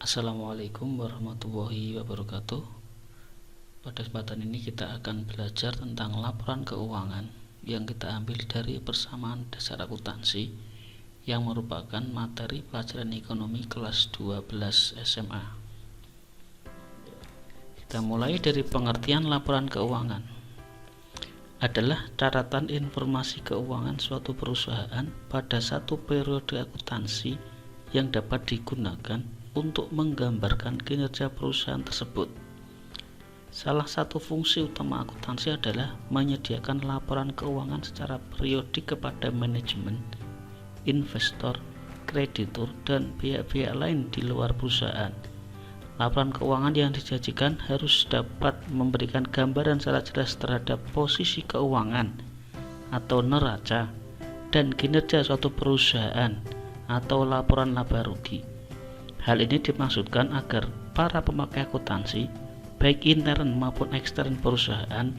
Assalamualaikum warahmatullahi wabarakatuh. Pada kesempatan ini kita akan belajar tentang laporan keuangan yang kita ambil dari persamaan dasar akuntansi yang merupakan materi pelajaran ekonomi kelas 12 SMA. Kita mulai dari pengertian laporan keuangan. Adalah catatan informasi keuangan suatu perusahaan pada satu periode akuntansi yang dapat digunakan untuk menggambarkan kinerja perusahaan tersebut. Salah satu fungsi utama akuntansi adalah menyediakan laporan keuangan secara periodik kepada manajemen, investor, kreditur, dan pihak-pihak lain di luar perusahaan. Laporan keuangan yang disajikan harus dapat memberikan gambaran secara jelas terhadap posisi keuangan atau neraca dan kinerja suatu perusahaan atau laporan laba rugi. Hal ini dimaksudkan agar para pemakai akuntansi, baik intern maupun ekstern perusahaan,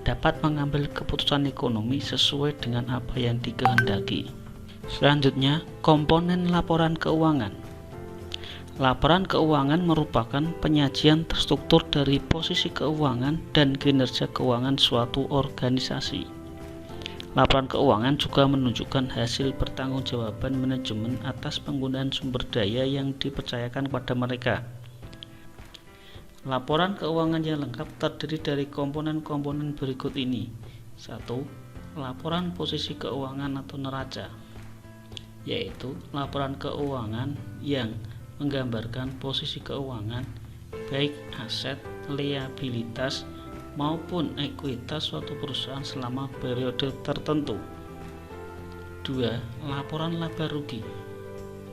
dapat mengambil keputusan ekonomi sesuai dengan apa yang dikehendaki. Selanjutnya, komponen laporan keuangan. Laporan keuangan merupakan penyajian terstruktur dari posisi keuangan dan kinerja keuangan suatu organisasi. Laporan keuangan juga menunjukkan hasil pertanggungjawaban manajemen atas penggunaan sumber daya yang dipercayakan kepada mereka. Laporan keuangan yang lengkap terdiri dari komponen-komponen berikut ini. 1. Laporan posisi keuangan atau neraca, yaitu laporan keuangan yang menggambarkan posisi keuangan, baik aset, liabilitas, maupun ekuitas suatu perusahaan selama periode tertentu. 2. Laporan laba rugi,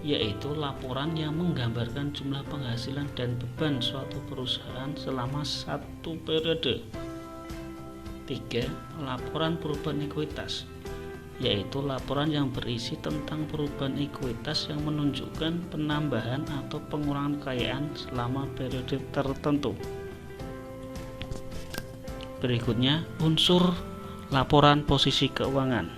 yaitu laporan yang menggambarkan jumlah penghasilan dan beban suatu perusahaan selama satu periode. 3. Laporan perubahan ekuitas, yaitu laporan yang berisi tentang perubahan ekuitas yang menunjukkan penambahan atau pengurangan kekayaan selama periode tertentu. Berikutnya, unsur laporan posisi keuangan.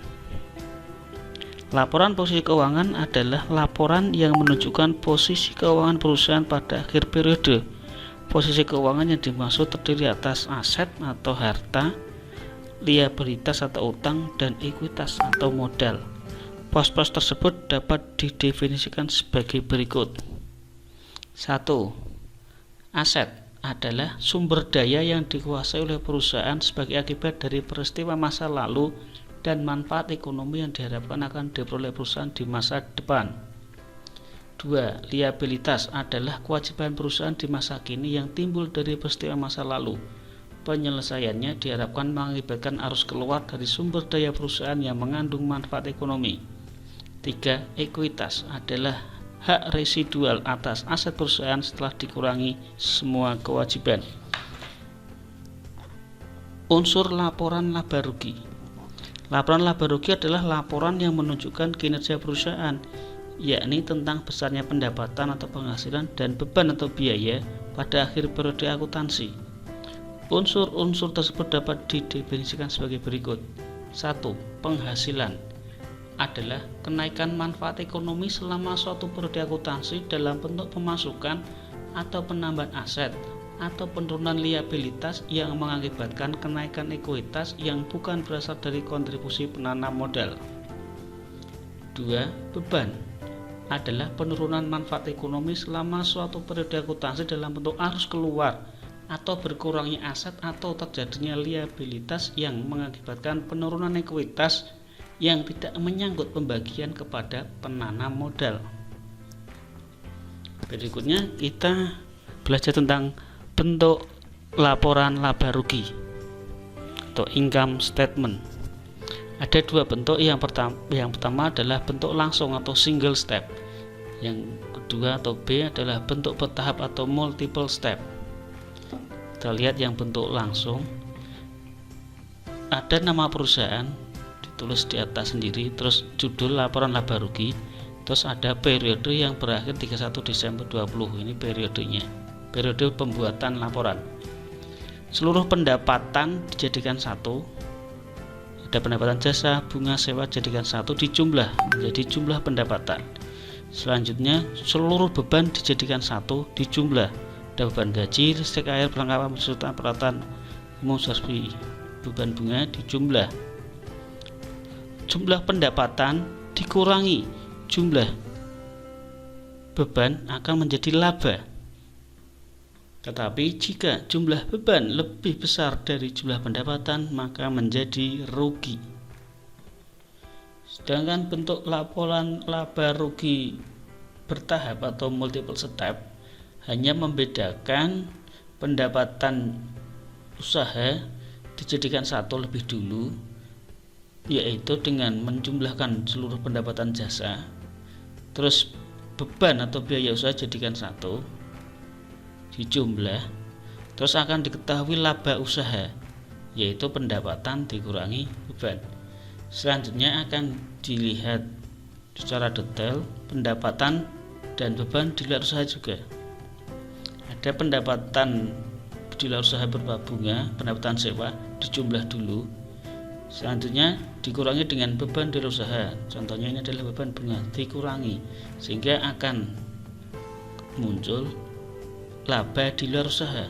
Laporan posisi keuangan adalah laporan yang menunjukkan posisi keuangan perusahaan pada akhir periode. Posisi keuangan yang dimaksud terdiri atas aset atau harta, liabilitas atau utang, dan ekuitas atau modal. Pos-pos tersebut dapat didefinisikan sebagai berikut. 1. Aset adalah sumber daya yang dikuasai oleh perusahaan sebagai akibat dari peristiwa masa lalu dan manfaat ekonomi yang diharapkan akan diperoleh perusahaan di masa depan. 2. Liabilitas adalah kewajiban perusahaan di masa kini yang timbul dari peristiwa masa lalu. Penyelesaiannya diharapkan mengakibatkan arus keluar dari sumber daya perusahaan yang mengandung manfaat ekonomi. 3. Ekuitas adalah hak residual atas aset perusahaan setelah dikurangi semua kewajiban. Unsur laporan laba rugi. Laporan laba rugi adalah laporan yang menunjukkan kinerja perusahaan, yakni tentang besarnya pendapatan atau penghasilan dan beban atau biaya pada akhir periode akuntansi. Unsur-unsur tersebut dapat didefinisikan sebagai berikut. 1. Penghasilan adalah kenaikan manfaat ekonomi selama suatu periode akuntansi dalam bentuk pemasukan atau penambahan aset atau penurunan liabilitas yang mengakibatkan kenaikan ekuitas yang bukan berasal dari kontribusi penanam modal. 2. Beban adalah penurunan manfaat ekonomi selama suatu periode akuntansi dalam bentuk arus keluar atau berkurangnya aset atau terjadinya liabilitas yang mengakibatkan penurunan ekuitas yang tidak menyangkut pembagian kepada penanam modal. Berikutnya kita belajar tentang bentuk laporan laba rugi atau income statement. Ada dua bentuk. Yang pertama adalah bentuk langsung atau single step. Yang kedua atau B adalah bentuk bertahap atau multiple step. Kita lihat yang bentuk langsung. Ada nama perusahaan ditulis di atas sendiri, terus judul laporan laba rugi, terus ada periode yang berakhir 31 Desember 20. Ini periodenya, periode pembuatan laporan. Seluruh pendapatan dijadikan satu. Ada pendapatan jasa, bunga, sewa dijadikan satu, dijumlah menjadi jumlah pendapatan. Selanjutnya seluruh beban dijadikan satu, dijumlah. Ada beban gaji, listrik, air, perlengkapan serta peralatan umum seperti beban bunga dijumlah. Jumlah pendapatan dikurangi jumlah beban akan menjadi laba. Tetapi jika jumlah beban lebih besar dari jumlah pendapatan maka menjadi rugi. Sedangkan bentuk laporan laba rugi bertahap atau multiple step hanya membedakan pendapatan usaha dijadikan satu lebih dulu, yaitu dengan menjumlahkan seluruh pendapatan jasa, terus beban atau biaya usaha jadikan satu, dijumlah, terus akan diketahui laba usaha, yaitu pendapatan dikurangi beban. Selanjutnya akan dilihat secara detail pendapatan dan beban di luar usaha juga. Ada pendapatan di luar usaha berupa bunga, pendapatan sewa dijumlah dulu. Selanjutnya dikurangi dengan beban di luar usaha. Contohnya ini adalah beban bunga, dikurangi sehingga akan muncul laba di luar usaha.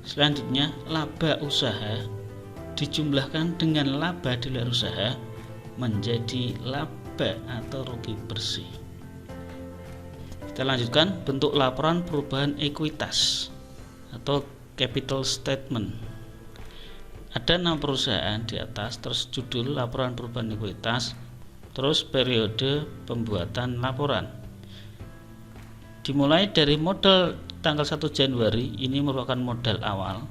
Selanjutnya laba usaha dijumlahkan dengan laba di luar usaha menjadi laba atau rugi bersih. Kita lanjutkan bentuk laporan perubahan ekuitas atau capital statement. Ada 6 perusahaan di atas, terus judul laporan perubahan ekuitas, terus periode pembuatan laporan. Dimulai dari modal tanggal 1 Januari, ini merupakan modal awal,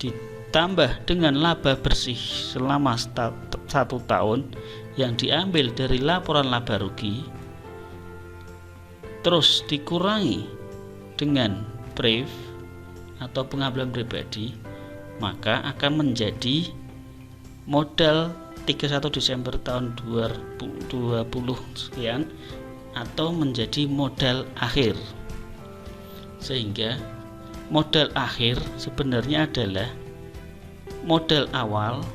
ditambah dengan laba bersih selama 1 tahun yang diambil dari laporan laba rugi, terus dikurangi dengan PRIV atau pengambilan pribadi, maka akan menjadi modal 31 Desember tahun 2020 sekian atau menjadi modal akhir. Sehingga modal akhir sebenarnya adalah modal awal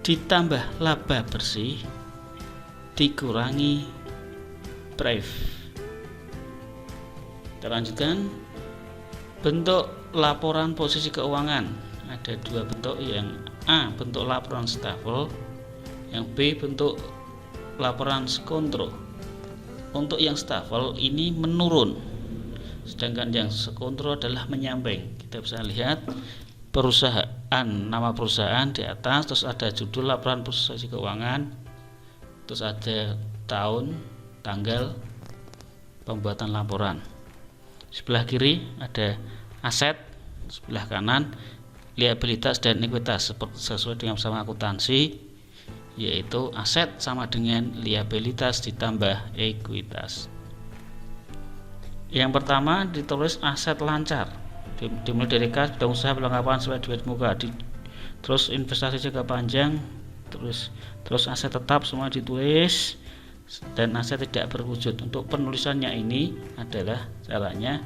ditambah laba bersih dikurangi PRIV. Kita lanjutkan bentuk laporan posisi keuangan. Ada 2 bentuk, yang A bentuk laporan stafel, yang B bentuk laporan skontro. Untuk yang stafel ini menurun, sedangkan yang skontro adalah menyambeng. Kita bisa lihat perusahaan, nama perusahaan di atas, terus ada judul laporan posisi keuangan, terus ada tahun, tanggal pembuatan laporan. Sebelah kiri ada aset, sebelah kanan liabilitas dan ekuitas sesuai dengan sama akuntansi, yaitu aset sama dengan liabilitas ditambah ekuitas. Yang pertama ditulis aset lancar, dimulai dari kas, bidang usaha, perlengkapan sesuai duit muka, terus investasi jangka panjang, terus aset tetap semua ditulis, dan aset tidak berwujud. Untuk penulisannya ini adalah caranya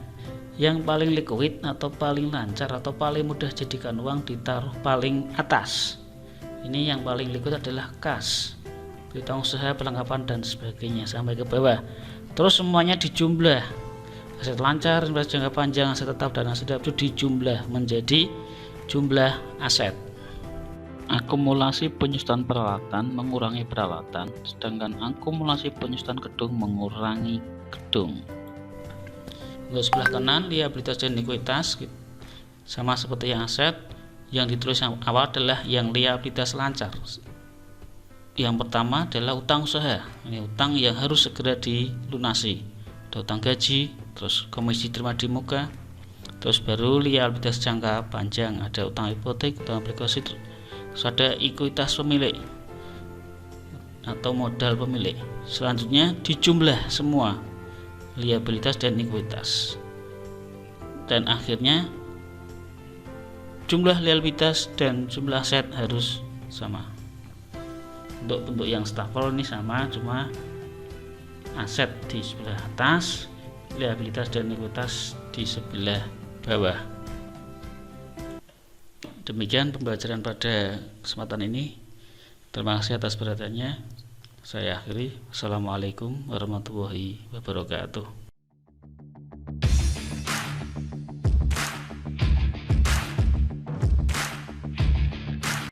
yang paling liquid atau paling lancar atau paling mudah jadikan uang ditaruh paling atas. Ini yang paling liquid adalah kas, berita usaha, perlengkapan dan sebagainya sampai ke bawah. Terus semuanya dijumlah, aset lancar, investasi jangka panjang, aset tetap dan aset tidak itu dijumlah menjadi jumlah aset. Akumulasi penyusutan peralatan mengurangi peralatan, sedangkan akumulasi penyusutan gedung mengurangi gedung. Untuk sebelah kanan liabilitas dan ekuitas sama seperti yang aset. Yang ditulis yang awal adalah yang liabilitas lancar. Yang pertama adalah utang usaha. Ini utang yang harus segera dilunasi. Ada utang gaji, terus komisi terima di muka, terus baru liabilitas jangka panjang, ada utang hipotek, utang obligasi, terus ada ekuitas pemilik atau modal pemilik. Selanjutnya dijumlah semua liabilitas dan ekuitas, dan akhirnya jumlah liabilitas dan jumlah aset harus sama. Untuk bentuk yang stafel ini sama, cuma aset di sebelah atas, liabilitas dan ekuitas di sebelah bawah. Demikian pembelajaran pada kesempatan ini. Terima kasih atas perhatiannya. Saya akhiri. Assalamualaikum warahmatullahi wabarakatuh.